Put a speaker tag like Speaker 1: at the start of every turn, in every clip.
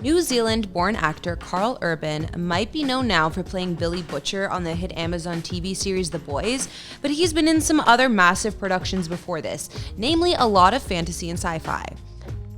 Speaker 1: New Zealand-born actor Karl Urban might be known now for playing Billy Butcher on the hit Amazon TV series The Boys, but he's been in some other massive productions before this, namely a lot of fantasy and sci-fi.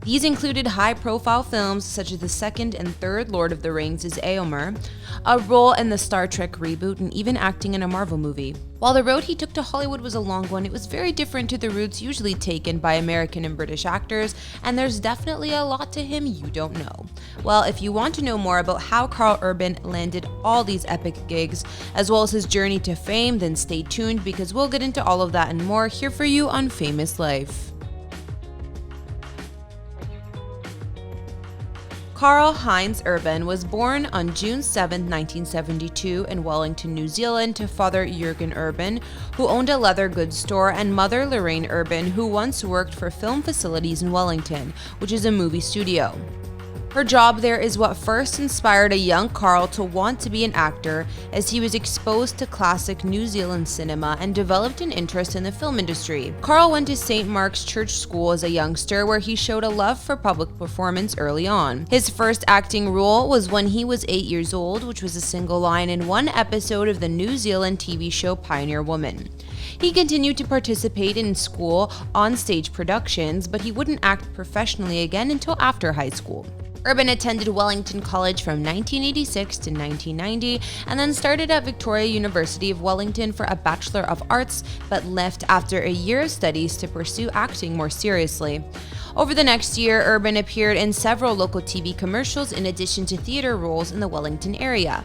Speaker 1: These included high-profile films such as the second and third Lord of the Rings as Éomer, a role in the Star Trek reboot, and even acting in a Marvel movie. While the road he took to Hollywood was a long one, it was very different to the routes usually taken by American and British actors, and there's definitely a lot to him you don't know. Well, if you want to know more about how Karl Urban landed all these epic gigs, as well as his journey to fame, then stay tuned because we'll get into all of that and more here for you on Famous Life. Karl Heinz Urban was born on June 7, 1972 in Wellington, New Zealand to father Jürgen Urban, who owned a leather goods store, and mother Lorraine Urban, who once worked for Film Facilities in Wellington, which is a movie studio. Her job there is what first inspired a young Karl to want to be an actor, as he was exposed to classic New Zealand cinema and developed an interest in the film industry. Karl went to St. Mark's Church School as a youngster, where he showed a love for public performance early on. His first acting role was when he was 8 years old, which was a single line in one episode of the New Zealand TV show Pioneer Woman. He continued to participate in school on-stage productions, but he wouldn't act professionally again until after high school. Urban attended Wellington College from 1986 to 1990 and then started at Victoria University of Wellington for a Bachelor of Arts, but left after a year of studies to pursue acting more seriously. Over the next year, Urban appeared in several local TV commercials in addition to theater roles in the Wellington area.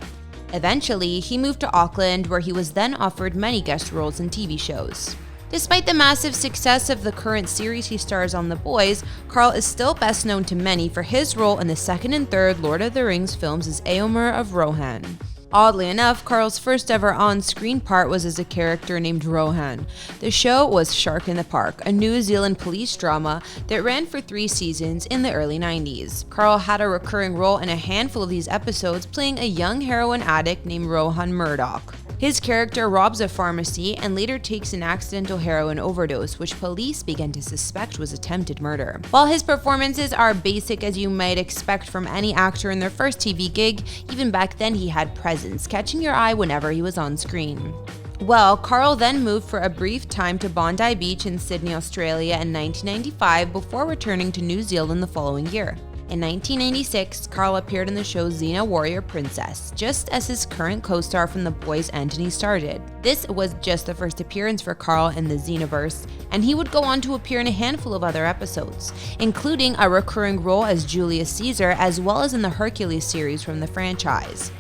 Speaker 1: Eventually, he moved to Auckland, where he was then offered many guest roles in TV shows. Despite the massive success of the current series he stars on The Boys, Karl is still best known to many for his role in the second and third Lord of the Rings films as Éomer of Rohan. Oddly enough, Karl's first ever on-screen part was as a character named Rohan. The show was Shark in the Park, a New Zealand police drama that ran for 3 seasons in the early 90s. Karl had a recurring role in a handful of these episodes, playing a young heroin addict named Rohan Murdoch. His character robs a pharmacy and later takes an accidental heroin overdose, which police began to suspect was attempted murder. While his performances are basic as you might expect from any actor in their first TV gig, even back then he had presence, catching your eye whenever he was on screen. Well, Karl then moved for a brief time to Bondi Beach in Sydney, Australia in 1995 before returning to New Zealand the following year. In 1996, Karl appeared in the show Xena Warrior Princess, just as his current co-star from The Boys, Anthony, started. This was just the first appearance for Karl in the Xenaverse, and he would go on to appear in a handful of other episodes, including a recurring role as Julius Caesar, as well as in the Hercules series from the franchise.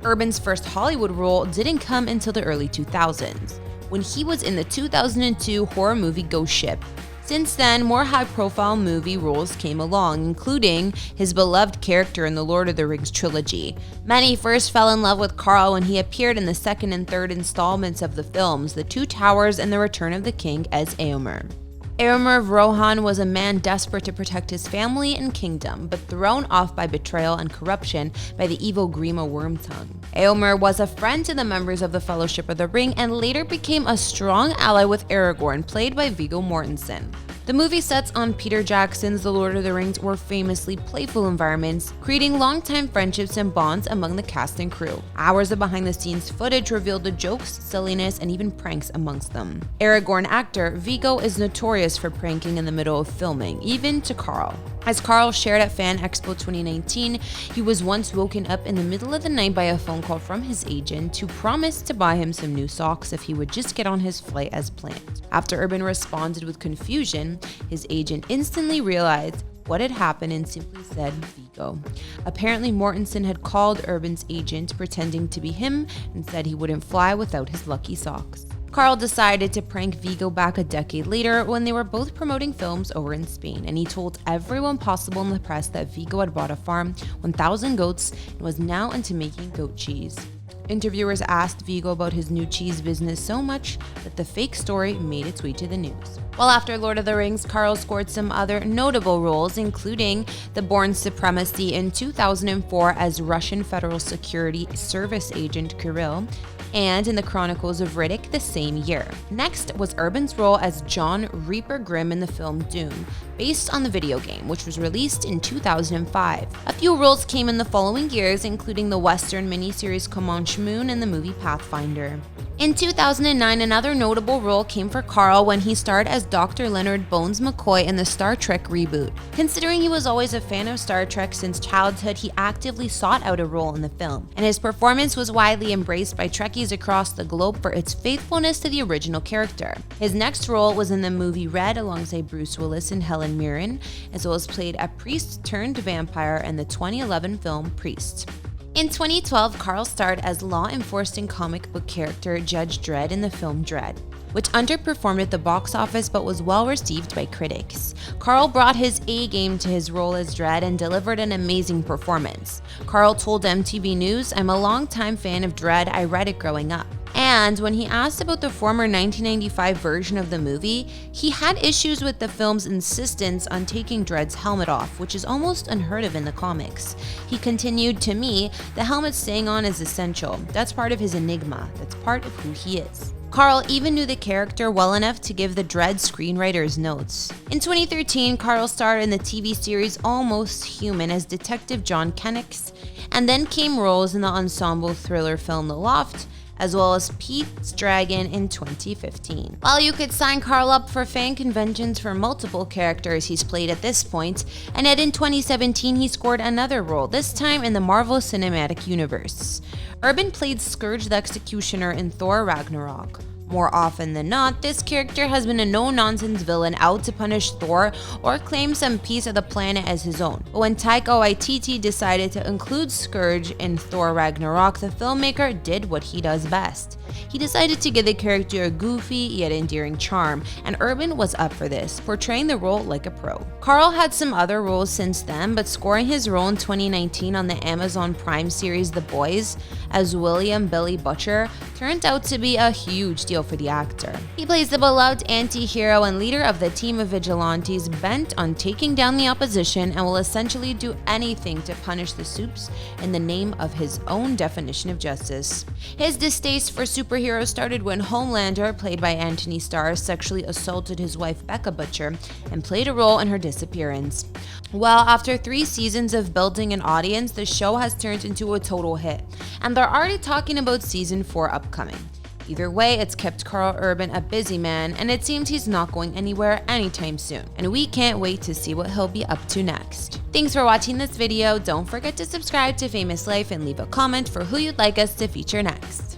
Speaker 1: Urban's first Hollywood role didn't come until the early 2000s, when he was in the 2002 horror movie Ghost Ship. Since then, more high-profile movie roles came along, including his beloved character in the Lord of the Rings trilogy. Many first fell in love with Karl when he appeared in the second and third installments of the films, The Two Towers and The Return of the King, as Éomer. Éomer of Rohan was a man desperate to protect his family and kingdom, but thrown off by betrayal and corruption by the evil Grima Wormtongue. Éomer was a friend to the members of the Fellowship of the Ring and later became a strong ally with Aragorn, played by Viggo Mortensen. The movie sets on Peter Jackson's The Lord of the Rings were famously playful environments, creating long-time friendships and bonds among the cast and crew. Hours of behind-the-scenes footage revealed the jokes, silliness, and even pranks amongst them. Aragorn actor Viggo is notorious for pranking in the middle of filming, even to Karl. As Karl shared at Fan Expo 2019, he was once woken up in the middle of the night by a phone call from his agent who promised to buy him some new socks if he would just get on his flight as planned. After Urban responded with confusion, his agent instantly realized what had happened and simply said Viggo. Apparently, Mortensen had called Urban's agent pretending to be him and said he wouldn't fly without his lucky socks. Karl decided to prank Viggo back a decade later when they were both promoting films over in Spain, and he told everyone possible in the press that Viggo had bought a farm, 1,000 goats, and was now into making goat cheese. Interviewers asked Viggo about his new cheese business so much that the fake story made its way to the news. While after Lord of the Rings, Karl scored some other notable roles, including The Bourne Supremacy in 2004 as Russian Federal Security Service agent Kirill, and in the Chronicles of Riddick the same year. Next was Urban's role as John Reaper Grimm in the film Doom, based on the video game, which was released in 2005. A few roles came in the following years, including the Western miniseries Comanche Moon and the movie Pathfinder. In 2009, another notable role came for Karl when he starred as Dr. Leonard Bones McCoy in the Star Trek reboot. Considering he was always a fan of Star Trek since childhood, he actively sought out a role in the film, and his performance was widely embraced by Trekkies across the globe for its faithfulness to the original character. His next role was in the movie Red alongside Bruce Willis and Helen Mirren, as well as played a priest turned vampire in the 2011 film Priest. In 2012, Karl starred as law enforcing comic book character Judge Dredd in the film Dredd, which underperformed at the box office but was well received by critics. Karl brought his A-game to his role as Dredd and delivered an amazing performance. Karl told MTV News, "I'm a longtime fan of Dredd, I read it growing up." And when he asked about the former 1995 version of the movie, he had issues with the film's insistence on taking Dredd's helmet off, which is almost unheard of in the comics. He continued, "To me, the helmet staying on is essential. That's part of his enigma. That's part of who he is." Karl even knew the character well enough to give the Dredd screenwriters notes. In 2013, Karl starred in the TV series Almost Human as Detective John Kennicks, and then came roles in the ensemble thriller film The Loft, as well as Pete's Dragon in 2015. While you could sign Karl up for fan conventions for multiple characters he's played at this point, and yet in 2017 he scored another role, this time in the Marvel Cinematic Universe. Urban played Scourge the Executioner in Thor Ragnarok. More often than not, this character has been a no-nonsense villain out to punish Thor or claim some piece of the planet as his own. But when Taika Waititi decided to include Scourge in Thor Ragnarok, the filmmaker did what he does best. He decided to give the character a goofy yet endearing charm, and Urban was up for this, portraying the role like a pro. Karl had some other roles since then, but scoring his role in 2019 on the Amazon Prime series The Boys as William Billy Butcher turned out to be a huge deal for the actor. He plays the beloved anti-hero and leader of the team of vigilantes bent on taking down the opposition and will essentially do anything to punish the Supes in the name of his own definition of justice. His distaste for superheroes started when Homelander, played by Anthony Starr, sexually assaulted his wife Becca Butcher and played a role in her disappearance. Well, after 3 seasons of building an audience, the show has turned into a total hit, and they're already talking about season 4 upcoming. Either way, it's kept Karl Urban a busy man, and it seems he's not going anywhere anytime soon, and we can't wait to see what he'll be up to next. Thanks for watching this video. Don't forget to subscribe to Famous Life and leave a comment for who you'd like us to feature next.